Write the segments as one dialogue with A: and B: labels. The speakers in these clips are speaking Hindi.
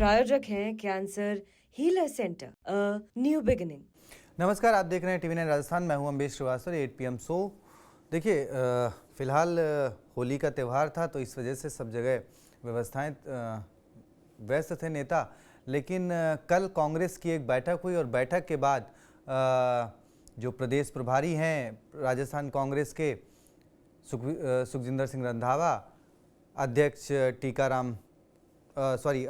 A: प्रायोजक हैं cancer healer centre, a new beginning.
B: नमस्कार, आप देख रहे हैं टीवी9 राजस्थान। मैं हूं अम्बेश श्रीवास्तव। 8 PM show. देखिए, फिलहाल होली का त्यौहार था तो इस वजह से सब जगह व्यवस्थाएं व्यस्त थे नेता। लेकिन कल कांग्रेस की एक बैठक हुई और बैठक के बाद जो प्रदेश प्रभारी हैं राजस्थान कांग्रेस के सुखजिंदर सिंह रंधावा,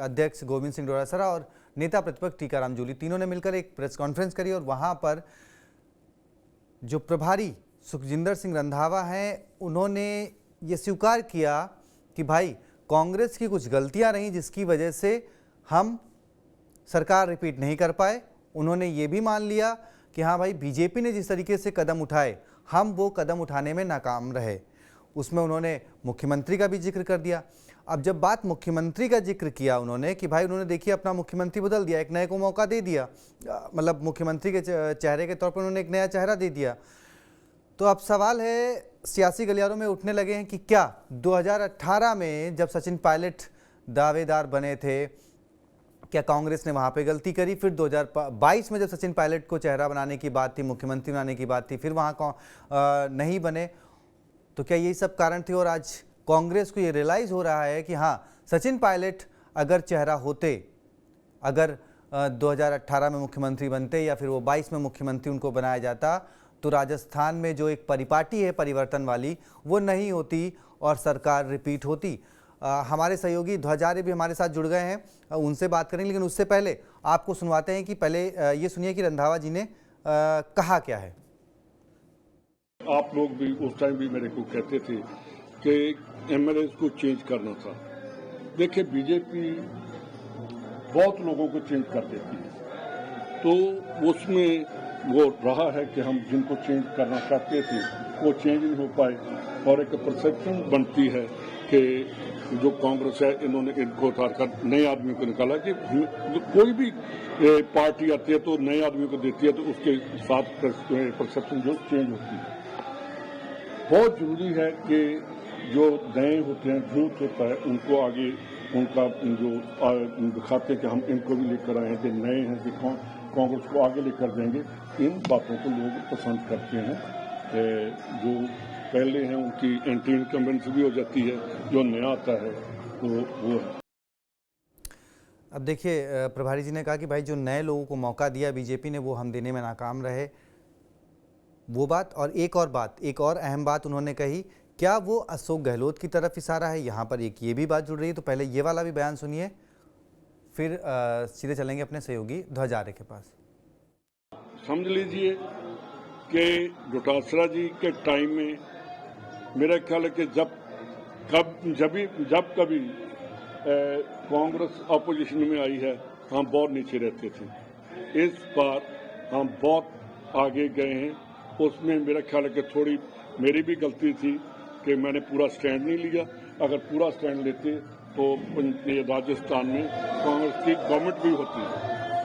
B: अध्यक्ष गोविंद सिंह डोटासरा और नेता प्रतिपक्ष टीकाराम जूली, तीनों ने मिलकर एक प्रेस कॉन्फ्रेंस करी और वहां पर जो प्रभारी सुखजिंदर सिंह रंधावा हैं उन्होंने ये स्वीकार किया कि भाई कांग्रेस की कुछ गलतियां रहीं जिसकी वजह से हम सरकार रिपीट नहीं कर पाए। उन्होंने ये भी मान लिया कि हाँ भाई, बीजेपी ने जिस तरीके से कदम उठाए हम वो कदम उठाने में नाकाम रहे। उसमें उन्होंने मुख्यमंत्री का भी जिक्र कर दिया। अब जब बात मुख्यमंत्री का जिक्र किया उन्होंने कि भाई उन्होंने देखिए अपना मुख्यमंत्री बदल दिया, एक नए को मौका दे दिया, मतलब मुख्यमंत्री के चेहरे के तौर पर उन्होंने एक नया चेहरा दे दिया। तो अब सवाल है, सियासी गलियारों में उठने लगे हैं कि क्या 2018 में जब सचिन पायलट दावेदार बने थे, क्या कांग्रेस ने वहाँ पे गलती करी? फिर 2022 में जब सचिन पायलट को चेहरा बनाने की बात थी, मुख्यमंत्री बनाने की बात थी, फिर वहाँ नहीं बने, तो क्या यही सब कारण थे? और आज कांग्रेस को ये रियलाइज़ हो रहा है कि हाँ, सचिन पायलट अगर चेहरा होते, अगर 2018 में मुख्यमंत्री बनते या फिर वो 22 में मुख्यमंत्री उनको बनाया जाता, तो राजस्थान में जो एक परिपाटी है परिवर्तन वाली वो नहीं होती और सरकार रिपीट होती। हमारे सहयोगी ध्वजारे भी हमारे साथ जुड़ गए हैं, उनसे बात करेंगे। लेकिन उससे पहले आपको सुनवाते हैं कि पहले ये सुनिए कि रंधावा जी ने कहा क्या है।
C: आप लोग भी उस टाइम भी मेरे को कहते थे कि एमएलए को चेंज करना था। देखिए, बीजेपी बहुत लोगों को चेंज कर देती है, तो उसमें वो रहा है कि हम जिनको चेंज करना चाहते थे वो चेंज नहीं हो पाए और एक परसेप्शन बनती है कि जो कांग्रेस है इन्होंने इनको उतारकर नए आदमी को निकाला। कि कोई भी पार्टी आती है तो नए आदमी को देती है तो उसके साथ परसेप्शन जो चेंज होती है। बहुत जरूरी है कि जो नए होते हैं, यूथ होता है, उनको आगे उनका जो दिखाते हैं कि हम इनको भी लेकर आए हैं कि नए हैं, कि कांग्रेस को आगे लेकर जाएंगे। इन बातों को लोग पसंद करते हैं। जो पहले हैं उनकी एंटी इनकम्बेंसी भी हो जाती है, जो नया आता है तो वो है।
B: अब देखिए, प्रभारी जी ने कहा कि भाई जो नए लोगों को मौका दिया बीजेपी ने वो हम देने में नाकाम रहे, वो बात। और एक और अहम बात उन्होंने कही, क्या वो अशोक गहलोत की तरफ इशारा है? यहाँ पर एक ये भी बात जुड़ रही है। तो पहले ये वाला भी बयान सुनिए, फिर सीधे चलेंगे अपने सहयोगी ध्वजारे के पास।
C: समझ लीजिए कि डोटासरा जी के टाइम में मेरा ख्याल है कि जब कभी कांग्रेस अपोजिशन में आई है हम बहुत नीचे रहते थे। इस बार हम बहुत आगे गए हैं। उसमें मेरा ख्याल है कि थोड़ी मेरी भी गलती थी कि मैंने पूरा स्टैंड नहीं लिया। अगर पूरा स्टैंड लेते तो राजस्थान में कांग्रेस की गवर्नमेंट भी होती।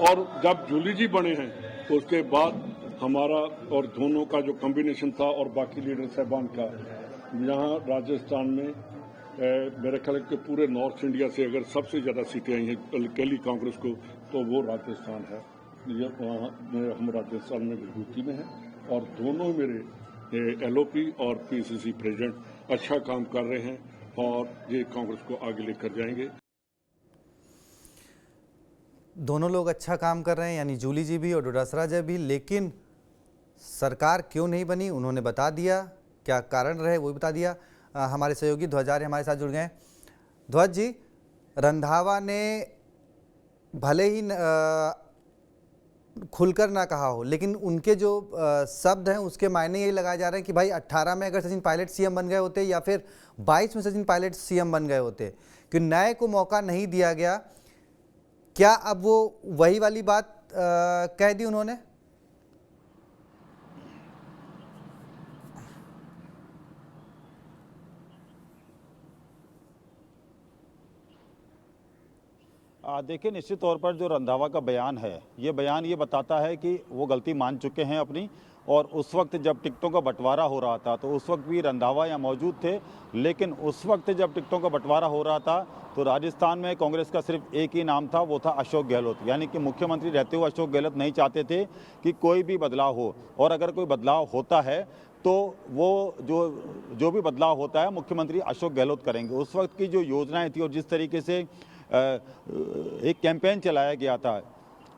C: और जब जूली जी बने हैं तो उसके बाद हमारा और दोनों का जो कॉम्बिनेशन था और बाकी लीडर साहबान का, यहाँ राजस्थान में मेरे ख्याल के पूरे नॉर्थ इंडिया से अगर सबसे ज़्यादा सीटें आई हैं अकेली कांग्रेस को तो वो राजस्थान है। ये वहाँ हम राजस्थान में विभूति में हैं और दोनों मेरे एलओपी और पीसीसी प्रेसिडेंट अच्छा काम कर रहे हैं और ये कांग्रेस को आगे लेकर जाएंगे।
B: दोनों लोग अच्छा काम कर रहे हैं, यानी जूली जी भी और डोटासरा जी भी। लेकिन सरकार क्यों नहीं बनी उन्होंने बता दिया, क्या कारण रहे वो भी बता दिया। हमारे सहयोगी ध्वजारे हमारे साथ जुड़ गए। ध्वज जी, रंधावा ने भले ही खुलकर ना कहा हो, लेकिन उनके जो शब्द हैं उसके मायने यही लगाए जा रहे हैं कि भाई 18 में अगर सचिन पायलट सीएम बन गए होते या फिर 22 में सचिन पायलट सीएम बन गए होते, कि नए को मौका नहीं दिया गया। क्या अब वो वही वाली बात कह दी उन्होंने?
D: देखिए, निश्चित तौर पर जो रंधावा का बयान है, ये बयान ये बताता है कि वो गलती मान चुके हैं अपनी और उस वक्त जब टिकटों का बंटवारा हो रहा था तो उस वक्त भी रंधावा यहाँ मौजूद थे। लेकिन उस वक्त जब टिकटों का बंटवारा हो रहा था तो राजस्थान में कांग्रेस का सिर्फ एक ही नाम था, वो था अशोक गहलोत। यानी कि मुख्यमंत्री रहते हुए अशोक गहलोत नहीं चाहते थे कि कोई भी बदलाव हो, और अगर कोई बदलाव होता है तो वो जो भी बदलाव होता है मुख्यमंत्री अशोक गहलोत करेंगे। उस वक्त की जो योजनाएं थी और जिस तरीके से एक कैंपेन चलाया गया था,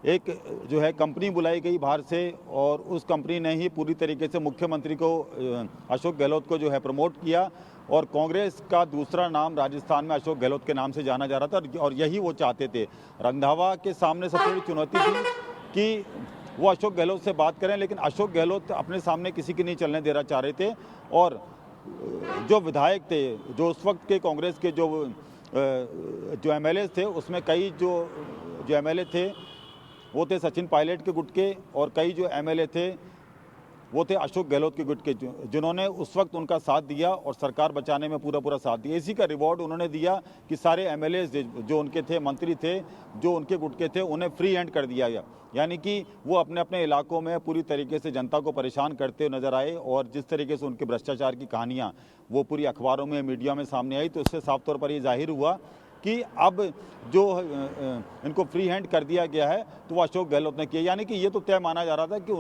D: एक जो है कंपनी बुलाई गई बाहर से और उस कंपनी ने ही पूरी तरीके से मुख्यमंत्री को अशोक गहलोत को जो है प्रमोट किया, और कांग्रेस का दूसरा नाम राजस्थान में अशोक गहलोत के नाम से जाना जा रहा था, और यही वो चाहते थे। रंधावा के सामने सबसे बड़ी चुनौती थी कि वो अशोक गहलोत से बात करें, लेकिन अशोक गहलोत अपने सामने किसी की नहीं चलने दे रहा चाह रहे थे। और जो विधायक थे, जो उस वक्त के कांग्रेस के जो एमएलए थे, उसमें कई जो एमएलए थे वो थे सचिन पायलट के गुट के, और कई जो एमएलए थे वो थे अशोक गहलोत के गुट के, जिन्होंने उस वक्त उनका साथ दिया और सरकार बचाने में पूरा साथ दिया। इसी का रिवॉर्ड उन्होंने दिया कि सारे एमएलए जो उनके थे, मंत्री थे, जो उनके गुट के थे, उन्हें फ्री हैंड कर दिया गया। यानी कि वो अपने अपने इलाकों में पूरी तरीके से जनता को परेशान करते हुए नजर आए, और जिस तरीके से उनके भ्रष्टाचार की कहानियाँ वो पूरी अखबारों में, मीडिया में सामने आई, तो उससे साफ तौर पर ये जाहिर हुआ कि अब जो इनको फ्री हैंड कर दिया गया है तो वो अशोक गहलोत ने किया। यानी कि ये तो तय माना जा रहा था कि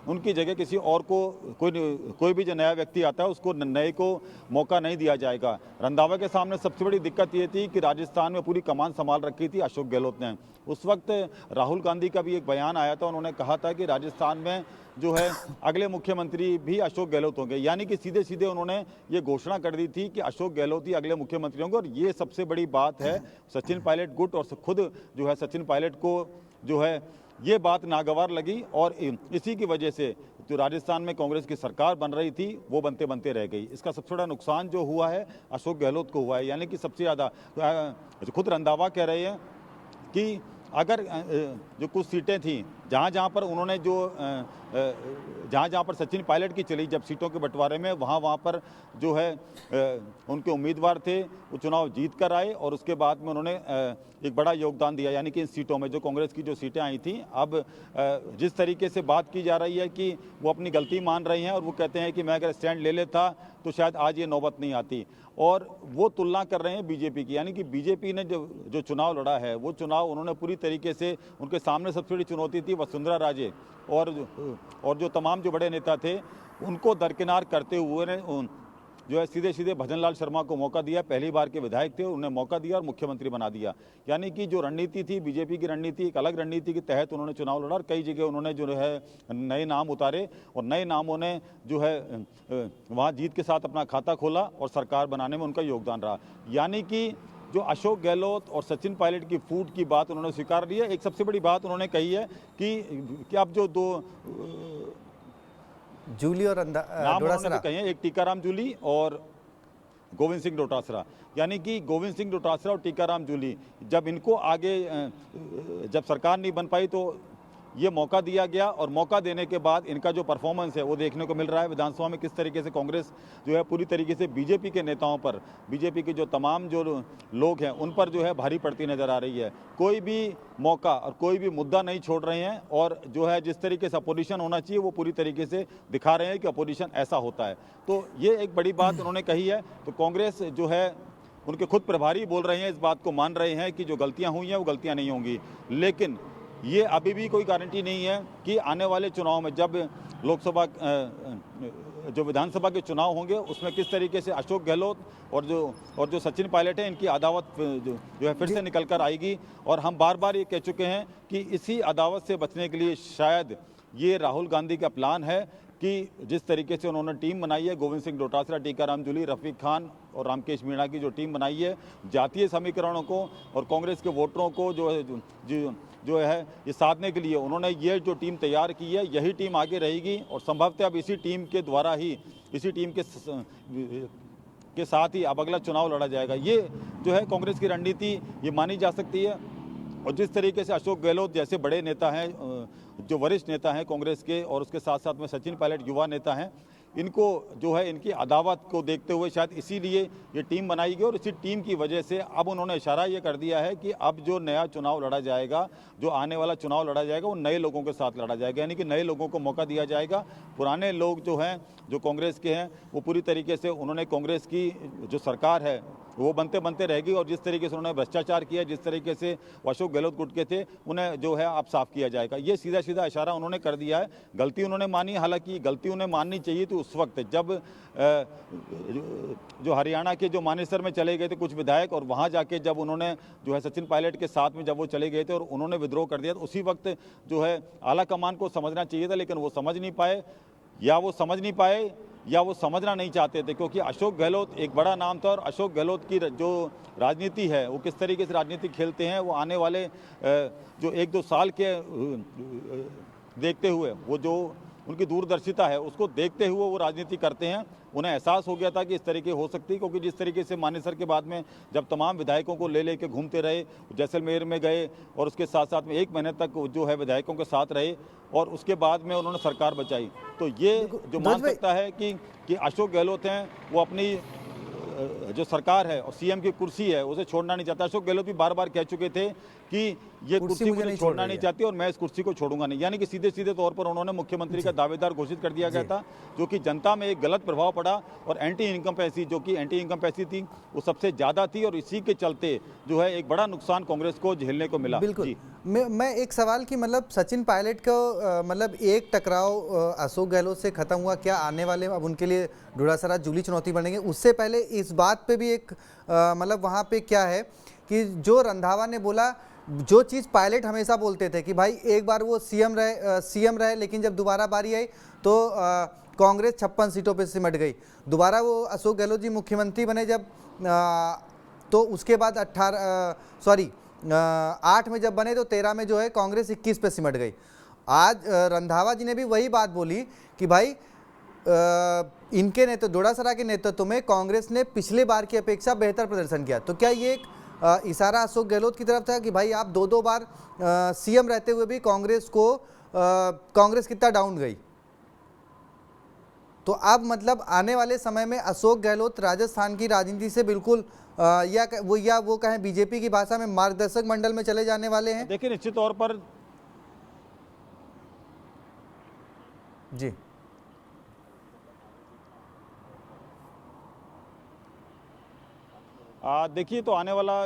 D: उनकी जगह किसी और को, कोई भी जो नया व्यक्ति आता है उसको नए को मौका नहीं दिया जाएगा। रंधावा के सामने सबसे बड़ी दिक्कत ये थी कि राजस्थान में पूरी कमान संभाल रखी थी अशोक गहलोत ने। उस वक्त राहुल गांधी का भी एक बयान आया था, उन्होंने कहा था कि राजस्थान में जो है अगले मुख्यमंत्री भी अशोक गहलोत होंगे। यानी कि सीधे सीधे उन्होंने ये घोषणा कर दी थी कि अशोक गहलोत ही अगले मुख्यमंत्री होंगे। और ये सबसे बड़ी बात है सचिन पायलट गुट, और खुद जो है सचिन पायलट को जो है ये बात नागवार लगी, और इसी की वजह से जो राजस्थान में कांग्रेस की सरकार बन रही थी वो बनते बनते रह गई। इसका सबसे बड़ा नुकसान जो हुआ है अशोक गहलोत को हुआ है। यानी कि सबसे ज़्यादा खुद रंधावा कह रहे हैं कि अगर जो कुछ सीटें थी जहाँ पर उन्होंने जहाँ पर सचिन पायलट की चली जब सीटों के बंटवारे में, वहाँ पर जो है उनके उम्मीदवार थे वो चुनाव जीत कर आए, और उसके बाद में उन्होंने एक बड़ा योगदान दिया। यानी कि इन सीटों में जो कांग्रेस की जो सीटें आई थी, अब जिस तरीके से बात की जा रही है कि वो अपनी गलती मान रही हैं और वो कहते हैं कि मैं अगर स्टैंड ले लेता तो शायद आज ये नौबत नहीं आती, और वो तुलना कर रहे हैं बीजेपी की। यानी कि बीजेपी ने जो चुनाव लड़ा है वो चुनाव उन्होंने पूरी तरीके से, उनके सामने सबसे बड़ी चुनौती थी वसुंधरा राजे और जो तमाम जो बड़े नेता थे उनको दरकिनार करते हुए ने जो है सीधे सीधे भजन लाल शर्मा को मौका दिया। पहली बार के विधायक थे, उन्हें मौका दिया और मुख्यमंत्री बना दिया। यानी कि जो रणनीति थी बीजेपी की रणनीति, एक अलग रणनीति के तहत उन्होंने चुनाव लड़ा, और कई जगह उन्होंने जो है नए नाम उतारे, और नए नामों ने जो है वहाँ जीत के साथ अपना खाता खोला और सरकार बनाने में उनका योगदान रहा। यानी कि जो अशोक गहलोत और सचिन पायलट की फूट की बात उन्होंने स्वीकार ली है। एक सबसे बड़ी बात उन्होंने कही है कि अब जो दो
B: जूली और
D: नाम उन्होंने कहे हैं, एक टीकाराम जूली और गोविंद सिंह डोटासरा। यानी कि गोविंद सिंह डोटासरा और टीकाराम जूली, जब इनको आगे जब सरकार नहीं बन पाई तो ये मौका दिया गया, और मौका देने के बाद इनका जो परफॉर्मेंस है वो देखने को मिल रहा है विधानसभा में। किस तरीके से कांग्रेस जो है पूरी तरीके से बीजेपी के नेताओं पर, बीजेपी के जो तमाम जो लोग हैं उन पर जो है भारी पड़ती नजर आ रही है। कोई भी मौका और कोई भी मुद्दा नहीं छोड़ रहे हैं, और जो है जिस तरीके से अपोजिशन होना चाहिए वो पूरी तरीके से दिखा रहे हैं कि अपोजिशन ऐसा होता है। तो ये एक बड़ी बात उन्होंने कही है। तो कांग्रेस जो है उनके खुद प्रभारी बोल रहे हैं, इस बात को मान रहे हैं कि जो गलतियां हुई हैं वो गलतियां नहीं होंगी। लेकिन ये अभी भी कोई गारंटी नहीं है कि आने वाले चुनाव में जब लोकसभा जो विधानसभा के चुनाव होंगे उसमें किस तरीके से अशोक गहलोत और जो सचिन पायलट है इनकी अदावत जो है फिर से निकल कर आएगी। और हम बार बार ये कह चुके हैं कि इसी अदावत से बचने के लिए शायद ये राहुल गांधी का प्लान है कि जिस तरीके से उन्होंने टीम बनाई है, गोविंद सिंह डोटासरा, टीकाराम जूली, रफीक खान और रामकेश मीणा की जो टीम बनाई है, जातीय समीकरणों को और कांग्रेस के वोटरों को जो है ये साधने के लिए उन्होंने ये जो टीम तैयार की है, यही टीम आगे रहेगी। और संभवतः अब इसी टीम के द्वारा ही, इसी टीम के साथ ही अब अगला चुनाव लड़ा जाएगा। ये जो है कांग्रेस की रणनीति ये मानी जा सकती है। और जिस तरीके से अशोक गहलोत जैसे बड़े नेता हैं, जो वरिष्ठ नेता हैं कांग्रेस के, और उसके साथ साथ में सचिन पायलट युवा नेता हैं, इनको जो है इनकी अदावत को देखते हुए शायद इसीलिए ये टीम बनाई गई और इसी टीम की वजह से अब उन्होंने इशारा ये कर दिया है कि अब जो नया चुनाव लड़ा जाएगा, जो आने वाला चुनाव लड़ा जाएगा, वो नए लोगों के साथ लड़ा जाएगा, यानी कि नए लोगों को मौका दिया जाएगा। पुराने लोग जो हैं, जो कांग्रेस के हैं, वो पूरी तरीके से उन्होंने कांग्रेस की जो सरकार है वो बनते बनते रहेगी और जिस तरीके से उन्होंने भ्रष्टाचार किया, जिस तरीके से अशोक गहलोत गुट के थे, उन्हें जो है अब साफ किया जाएगा। ये सीधा सीधा इशारा उन्होंने कर दिया है। गलती उन्होंने मानी, हालांकि गलती उन्हें माननी चाहिए थी उस वक्त जब जो हरियाणा के जो मानेसर में चले गए थे कुछ विधायक, और वहाँ जाके जब उन्होंने जो है सचिन पायलट के साथ में जब वो चले गए थे और उन्होंने विद्रोह कर दिया, तो उसी वक्त जो है आला कमान को समझना चाहिए था, लेकिन वो समझ नहीं पाए, या वो समझ नहीं पाए या वो समझना नहीं चाहते थे, क्योंकि अशोक गहलोत एक बड़ा नाम था और अशोक गहलोत की जो राजनीति है वो किस तरीके से राजनीति खेलते हैं, वो आने वाले जो 1-2 साल के देखते हुए, वो जो उनकी दूरदर्शिता है उसको देखते हुए वो राजनीति करते हैं। उन्हें एहसास हो गया था कि इस तरीके हो सकती है, क्योंकि जिस तरीके से मानेसर के बाद में जब तमाम विधायकों को ले लेके घूमते रहे, जैसलमेर में गए और उसके साथ साथ में 1 महीने तक जो है विधायकों के साथ रहे और उसके बाद में उन्होंने सरकार बचाई, तो ये जो मान सकता है कि अशोक गहलोत हैं वो अपनी जो सरकार है और सीएम की कुर्सी है उसे छोड़ना नहीं चाहता। अशोक गहलोत भी बार बार कह चुके थे कि ये कुर्सी मुझे छोड़ना नहीं चाहती और मैं इस कुर्सी को छोड़ूंगा नहीं, यानी कि सीधे सीधे तौर पर उन्होंने मुख्यमंत्री का दावेदार घोषित कर दिया गया था, जो कि जनता में एक गलत प्रभाव पड़ा और एंटी इनकम पैसी, जो कि एंटी इनकम पैसी थी, वो सबसे ज्यादा थी और इसी के चलते जो है एक बड़ा नुकसान कांग्रेस को झेलने को मिला।
B: बिल्कुल। मैं एक सवाल की मतलब सचिन पायलट को मतलब एक टकराव अशोक गहलोत से खत्म हुआ, क्या आने वाले अब उनके लिए डोडासरा जूली चुनौती बनेंगे? उससे पहले इस बात पे भी एक मतलब वहाँ पे क्या है कि जो रंधावा ने बोला, जो चीज़ पायलट हमेशा बोलते थे कि भाई एक बार वो सीएम रहे, लेकिन जब दोबारा बारी आई तो कांग्रेस 56 सीटों पे सिमट गई। दोबारा वो अशोक गहलोत जी मुख्यमंत्री बने जब तो उसके बाद 8 में जब बने तो 13 में जो है कांग्रेस 21 पे सिमट गई। आज रंधावा जी ने भी वही बात बोली कि भाई इनके नेतृत्व, डोडासरा के नेतृत्व में कांग्रेस ने पिछले बार की अपेक्षा बेहतर प्रदर्शन किया। तो क्या ये एक इशारा अशोक गहलोत की तरफ था कि भाई आप 2-2 बार सीएम रहते हुए भी कांग्रेस कितना डाउन गई? तो अब मतलब आने वाले समय में अशोक गहलोत राजस्थान की राजनीति से बिल्कुल या वो कहें बीजेपी की भाषा में मार्गदर्शक मंडल में चले जाने वाले हैं।
D: देखिए, निश्चित तौर पर
B: जी
D: देखिए, तो आने वाला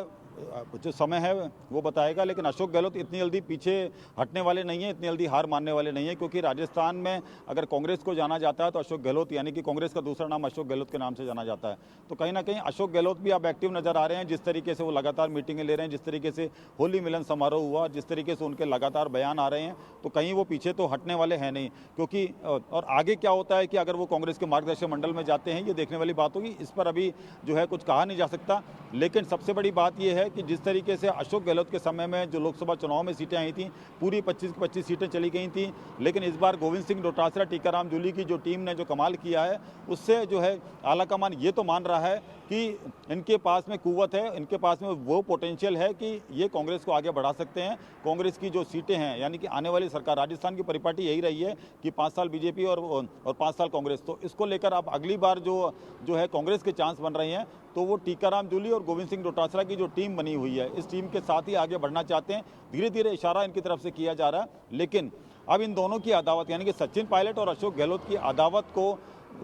D: जो समय है वो बताएगा, लेकिन अशोक गहलोत इतनी जल्दी पीछे हटने वाले नहीं है, इतनी जल्दी हार मानने वाले नहीं है, क्योंकि राजस्थान में अगर कांग्रेस को जाना जाता है तो अशोक गहलोत, यानी कि कांग्रेस का दूसरा नाम अशोक गहलोत के नाम से जाना जाता है। तो कहीं ना कहीं अशोक गहलोत भी अब एक्टिव नजर आ रहे हैं, जिस तरीके से वो लगातार मीटिंगें ले रहे हैं, जिस तरीके से होली मिलन समारोह हुआ, जिस तरीके से उनके लगातार बयान आ रहे हैं, तो कहीं वो पीछे तो हटने वाले हैं नहीं। क्योंकि और आगे क्या होता है कि अगर वो कांग्रेस के मार्गदर्शक मंडल में जाते हैं, ये देखने वाली बात होगी। इस पर अभी जो है कुछ कहा नहीं जा सकता, लेकिन सबसे बड़ी बात यह है कि जिस तरीके से अशोक गहलोत के समय में जो लोकसभा चुनाव में सीटें आई थी, पूरी 25 सीटें चली गई थी, लेकिन इस बार गोविंद सिंह डोटासरा, टीकाराम जूली की जो टीम ने जो कमाल किया है, उससे जो है आलाकमान ये तो मान रहा है कि इनके पास में कुव्वत है, इनके पास में वो पोटेंशियल है कि ये कांग्रेस को आगे बढ़ा सकते हैं। कांग्रेस की जो सीटें हैं, यानी कि आने वाली सरकार, राजस्थान की परिपाटी यही रही है कि 5 साल बीजेपी और 5 साल कांग्रेस, तो इसको लेकर अब अगली बार जो है कांग्रेस के चांस बन रहे हैं, तो वो टीकाराम जूली और गोविंद सिंह डोटासरा की जो टीम बनी हुई है, इस टीम के साथ ही आगे बढ़ना चाहते हैं। धीरे धीरे इशारा इनकी तरफ से किया जा रहा है, लेकिन अब इन दोनों की अदावत, यानी कि सचिन पायलट और अशोक गहलोत की अदावत को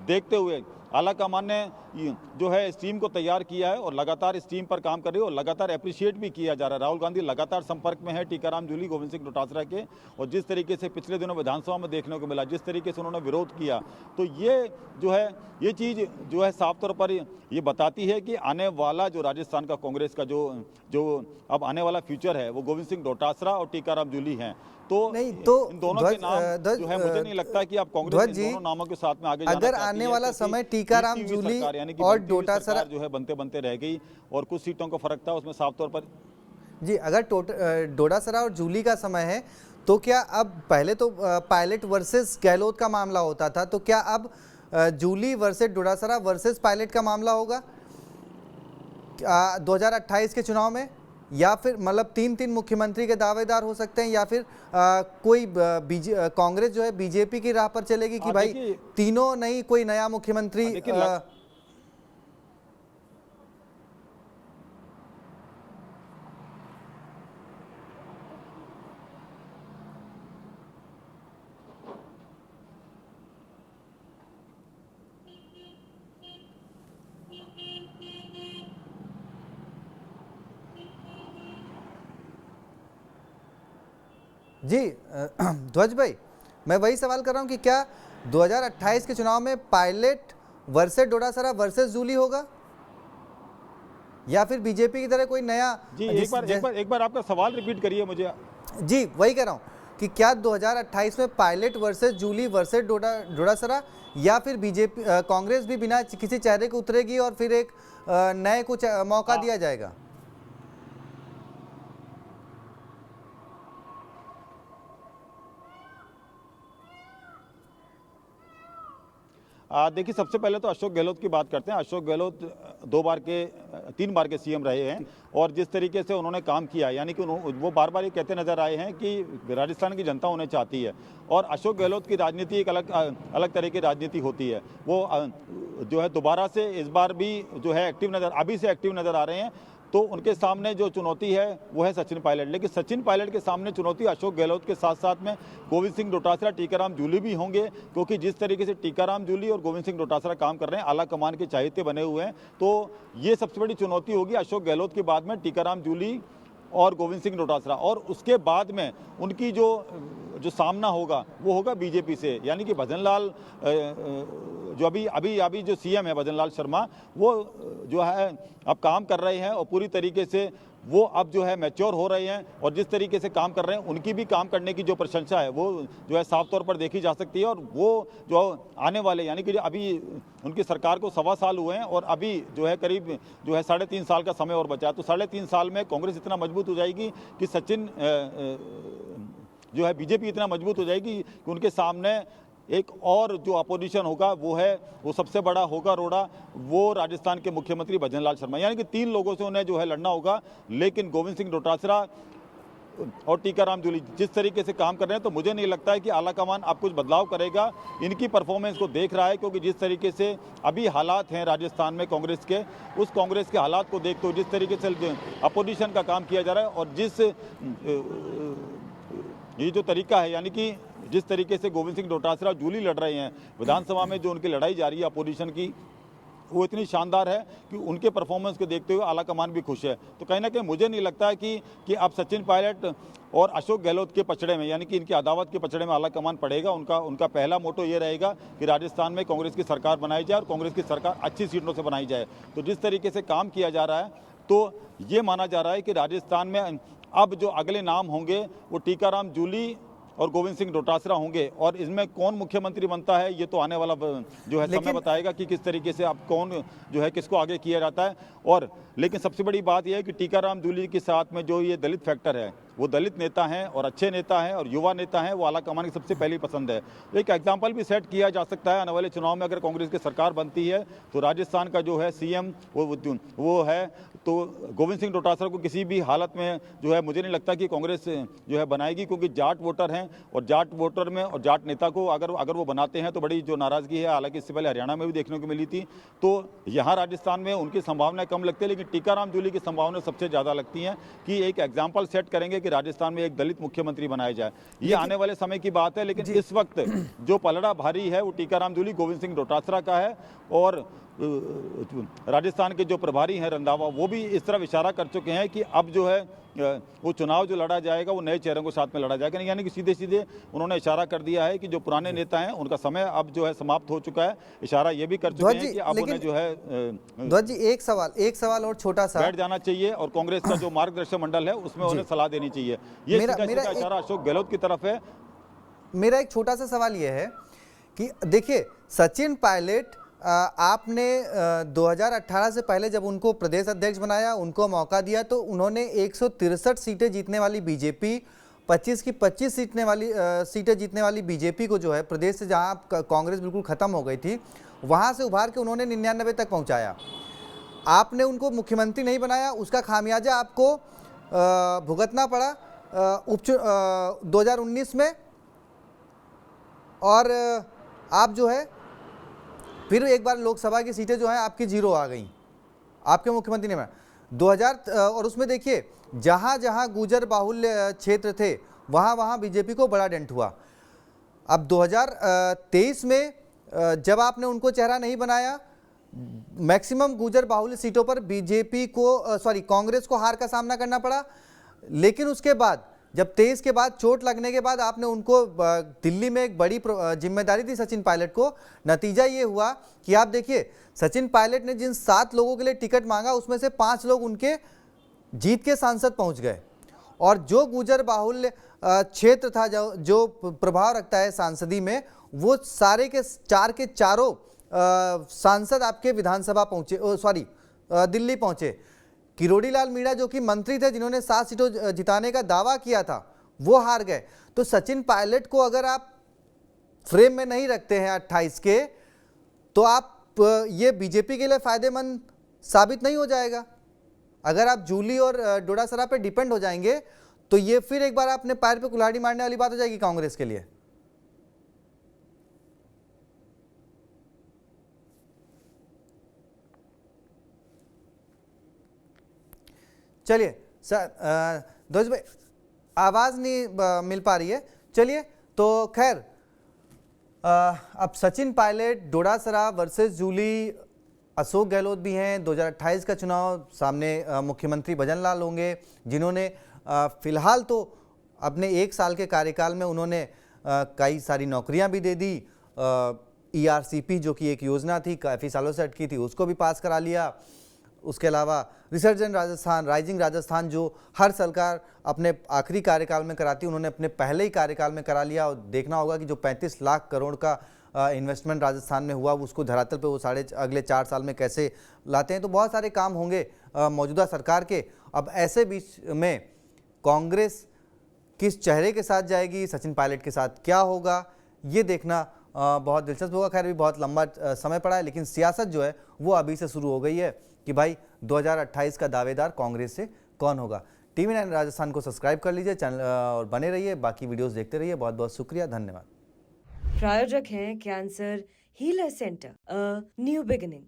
D: देखते हुए आलाकमान ने जो है इस टीम को तैयार किया है और लगातार इस टीम पर काम कर रही है और लगातार अप्रिशिएट भी किया जा रहा है। राहुल गांधी लगातार संपर्क में है टीकाराम जूली, गोविंद सिंह डोटासरा के, और जिस तरीके से पिछले दिनों विधानसभा में देखने को मिला, जिस तरीके से उन्होंने विरोध किया, तो ये जो है ये चीज़ जो है साफ तौर पर ये बताती है कि आने वाला जो राजस्थान का कांग्रेस का जो अब आने वाला फ्यूचर है, वो गोविंद सिंह डोटासरा और टीकाराम जूली हैं। तो
B: नहीं तो
D: इन दोनों के नाम जो है, मुझे नहीं लगता कि आप कांग्रेस इन दोनों नामों के साथ में आगे जाना
B: अगर
D: चाहती
B: आने
D: है,
B: वाला समय टीकाराम जूली और डोटासरा
D: जो है बनते रह गई और कुछ सीटों का फर्क था, उसमें साफ तौर पर
B: जी, अगर डोडासरा और जूली का समय है, तो क्या अब, पहले तो पायलट वर्सेस गहलोत का मामला होता था, तो क्या अब जूली वर्सेस डोडासरा वर्सेस पायलट का मामला होगा 2028 के चुनाव में? या फिर मतलब तीन मुख्यमंत्री के दावेदार हो सकते हैं, या फिर कोई कांग्रेस जो है बीजेपी की राह पर चलेगी कि भाई तीनों नहीं कोई नया मुख्यमंत्री? जी ध्वज भाई, मैं वही सवाल कर रहा हूं कि क्या 2028 के चुनाव में पायलट वर्सेस डोडासरा वर्सेस जूली होगा, या फिर बीजेपी की तरह कोई नया?
D: जी एक बार आपका सवाल रिपीट करिए मुझे।
B: जी वही कह रहा हूं कि क्या 2028 में पायलट वर्सेस जूली वर्सेस डोडासरा, या फिर बीजेपी कांग्रेस भी बिना किसी चेहरे को उतरेगी और फिर एक नए को मौका दिया जाएगा?
D: देखिए, सबसे पहले तो अशोक गहलोत की बात करते हैं। अशोक गहलोत 3 बार के सीएम रहे हैं और जिस तरीके से उन्होंने काम किया, यानी कि वो बार बार ये कहते नजर आए हैं कि राजस्थान की जनता उन्हें चाहती है। और अशोक गहलोत की राजनीति एक अलग तरह की राजनीति होती है। वो जो है दोबारा से इस बार भी जो है अभी से एक्टिव नजर आ रहे हैं। तो उनके सामने जो चुनौती है वो है सचिन पायलट, लेकिन सचिन पायलट के सामने चुनौती अशोक गहलोत के साथ साथ में गोविंद सिंह डोटासरा, टीकाराम जूली भी होंगे, क्योंकि जिस तरीके से टीकाराम जूली और गोविंद सिंह डोटासरा काम कर रहे हैं, आला कमान के चाहते बने हुए हैं, तो ये सबसे बड़ी चुनौती होगी अशोक गहलोत के बाद में टीकाराम जूली और गोविंद सिंह डोटासरा। और उसके बाद में उनकी जो सामना होगा वो होगा बीजेपी से, यानी कि भजन लाल जो अभी जो सीएम है भजन लाल शर्मा, वो जो है अब काम कर रहे हैं और पूरी तरीके से वो अब जो है मैच्योर हो रहे हैं। और जिस तरीके से काम कर रहे हैं, उनकी भी काम करने की जो प्रशंसा है वो जो है साफ तौर पर देखी जा सकती है। और वो जो आने वाले, यानी कि अभी उनकी सरकार को 1.25 साल हुए हैं और अभी जो है करीब जो है 3.5 साल का समय और बचा है, तो 3.5 साल में कांग्रेस इतना मजबूत हो जाएगी कि सचिन जो है बीजेपी इतना मजबूत हो जाएगी कि उनके सामने एक और जो अपोजिशन होगा वो सबसे बड़ा होगा रोड़ा, वो राजस्थान के मुख्यमंत्री भजन लाल शर्मा। यानी कि 3 लोगों से उन्हें जो है लड़ना होगा। लेकिन गोविंद सिंह डोटासरा और टीकाराम जूली जिस तरीके से काम कर रहे हैं, तो मुझे नहीं लगता है कि आला कमान अब कुछ बदलाव करेगा। इनकी परफॉर्मेंस को देख रहा है, क्योंकि जिस तरीके से अभी हालात हैं राजस्थान में कांग्रेस के, उस कांग्रेस के हालात को देखते हुए जिस तरीके से अपोजिशन का काम किया जा रहा है और ये जो तरीका है, यानी कि जिस तरीके से गोविंद सिंह डोटासरा जूली लड़ रहे हैं विधानसभा में, जो उनकी लड़ाई जारी है अपोजिशन की, वो इतनी शानदार है कि उनके परफॉर्मेंस को देखते हुए आला कमान भी खुश है। तो कहीं ना कहीं मुझे नहीं लगता है कि अब सचिन पायलट और अशोक गहलोत के पचड़े में, यानी कि इनकी अदावत के पचड़े में आला कमान पड़ेगा। उनका पहला मोटो ये रहेगा कि राजस्थान में कांग्रेस की सरकार बनाई जाए और कांग्रेस की सरकार अच्छी सीटों से बनाई जाए। तो जिस तरीके से काम किया जा रहा है, तो ये माना जा रहा है कि राजस्थान में अब जो अगले नाम होंगे वो टीकाराम जूली और गोविंद सिंह डोटासरा होंगे। और इसमें कौन मुख्यमंत्री बनता है ये तो आने वाला जो है समय बताएगा कि किस तरीके से अब कौन जो है किसको आगे किया जाता है। और लेकिन सबसे बड़ी बात यह है कि टीकाराम जूली के साथ में जो ये दलित फैक्टर है, वो दलित नेता हैं और अच्छे नेता हैं और युवा नेता हैं, वो आला कमान की सबसे पहली पसंद है। तो एक एग्जाम्पल भी सेट किया जा सकता है आने वाले चुनाव में, अगर कांग्रेस की सरकार बनती है तो राजस्थान का जो है सीएम वो है, तो गोविंद सिंह डोटासरा को किसी भी हालत में जो है मुझे नहीं लगता कि कांग्रेस जो है बनाएगी, क्योंकि जाट वोटर हैं और जाट वोटर में और जाट नेता को अगर वो बनाते हैं तो बड़ी जो नाराजगी है, हालांकि इससे पहले हरियाणा में भी देखने को मिली थी। तो यहाँ राजस्थान में उनकी संभावनाएं कम लगती है, लेकिन टीकाराम जूली की संभावनाएं सबसे ज़्यादा लगती हैं कि एक एग्जाम्पल सेट करेंगे कि राजस्थान में एक दलित मुख्यमंत्री बनाया जाए। ये आने वाले समय की बात है, लेकिन इस वक्त जो पलड़ा भारी है वो टीकाराम जूली गोविंद सिंह डोटासरा का है। और राजस्थान के जो प्रभारी हैं रंधावा, वो भी इस तरफ इशारा कर चुके हैं कि अब जो है वो चुनाव जो लड़ा जाएगा वो नए चेहरों के साथ में लड़ा जाएगा। यानी कि सीधे सीधे उन्होंने इशारा कर दिया है कि जो पुराने नेता हैं उनका समय अब जो है समाप्त हो चुका है। इशारा ये भी कर चुके हैं कि अब उन्हें जो है
B: ध्वज जी एक सवाल और छोटा सा
D: बैठ जाना चाहिए और कांग्रेस का जो मार्गदर्शक मंडल है उसमें उन्हें सलाह देनी चाहिए। ये सीधा इशारा अशोक गहलोत की तरफ है।
B: मेरा एक छोटा सा सवाल यह है कि देखिए, सचिन पायलट आपने 2018 से पहले जब उनको प्रदेश अध्यक्ष बनाया, उनको मौका दिया, तो उन्होंने 163 सीटें जीतने वाली बीजेपी, 25 की 25 सीटें जीतने वाली बीजेपी को जो है प्रदेश से जहां कांग्रेस बिल्कुल ख़त्म हो गई थी, वहां से उभार के उन्होंने 99 तक पहुंचाया। आपने उनको मुख्यमंत्री नहीं बनाया, उसका खामियाजा आपको भुगतना पड़ा 2019 में। और आप जो है फिर एक बार लोकसभा की सीटें जो हैं आपकी जीरो आ गई, आपके मुख्यमंत्री ने 2000। और उसमें देखिए जहां जहां गुजर बाहुल्य क्षेत्र थे वहां वहां बीजेपी को बड़ा डेंट हुआ। अब 2023 में जब आपने उनको चेहरा नहीं बनाया, मैक्सिमम गुजर बाहुल्य सीटों पर बीजेपी को कांग्रेस को हार का सामना करना पड़ा। लेकिन उसके बाद जब 23 के बाद चोट लगने के बाद आपने उनको दिल्ली में एक बड़ी जिम्मेदारी दी सचिन पायलट को। नतीजा ये हुआ कि आप देखिए सचिन पायलट ने जिन 7 लोगों के लिए टिकट मांगा उसमें से 5 लोग उनके जीत के सांसद पहुंच गए। और जो गुजर बाहुल्य क्षेत्र था जो प्रभाव रखता है सांसदी में, वो सारे के 4 के चारों सांसद आपके विधानसभा पहुंचे, दिल्ली पहुंचे। किरोड़ी लाल मीणा जो कि मंत्री थे जिन्होंने 7 सीटों जिताने का दावा किया था, वो हार गए। तो सचिन पायलट को अगर आप फ्रेम में नहीं रखते हैं 28 के, तो आप ये बीजेपी के लिए फायदेमंद साबित नहीं हो जाएगा। अगर आप जूली और डोडासरा पे डिपेंड हो जाएंगे तो ये फिर एक बार अपने पैर पे कुल्हाड़ी मारने वाली बात हो जाएगी कांग्रेस के लिए। चलिए सर, दोस्त भाई आवाज नहीं मिल पा रही है। चलिए तो खैर अब सचिन पायलट, डोडासरा वर्सेस जूली, अशोक गहलोत भी हैं। 2028 का चुनाव सामने मुख्यमंत्री भजन लाल होंगे, जिन्होंने फिलहाल तो अपने 1 साल के कार्यकाल में उन्होंने कई सारी नौकरियां भी दे दी। ERCP जो कि एक योजना थी, काफ़ी सालों से अटकी थी, उसको भी पास करा लिया। उसके अलावा रिसर्जेंट राजस्थान, राइजिंग राजस्थान जो हर सरकार अपने आखिरी कार्यकाल में कराती है, उन्होंने अपने पहले ही कार्यकाल में करा लिया। और देखना होगा कि जो 35 लाख करोड़ का इन्वेस्टमेंट राजस्थान में हुआ, उसको धरातल पे वो अगले 4 साल में कैसे लाते हैं। तो बहुत सारे काम होंगे मौजूदा सरकार के। अब ऐसे बीच में कांग्रेस किस चेहरे के साथ जाएगी, सचिन पायलट के साथ क्या होगा, ये देखना बहुत दिलचस्प होगा। खैर भी बहुत लंबा समय पड़ा है, लेकिन सियासत जो है वो अभी से शुरू हो गई है कि भाई 2028 का दावेदार कांग्रेस से कौन होगा। TV9 राजस्थान को सब्सक्राइब कर लीजिए चैनल और बने रहिए, बाकी वीडियोस देखते रहिए। बहुत बहुत शुक्रिया, धन्यवाद।
A: प्रायोजक हैं cancer healer centre, a new beginning.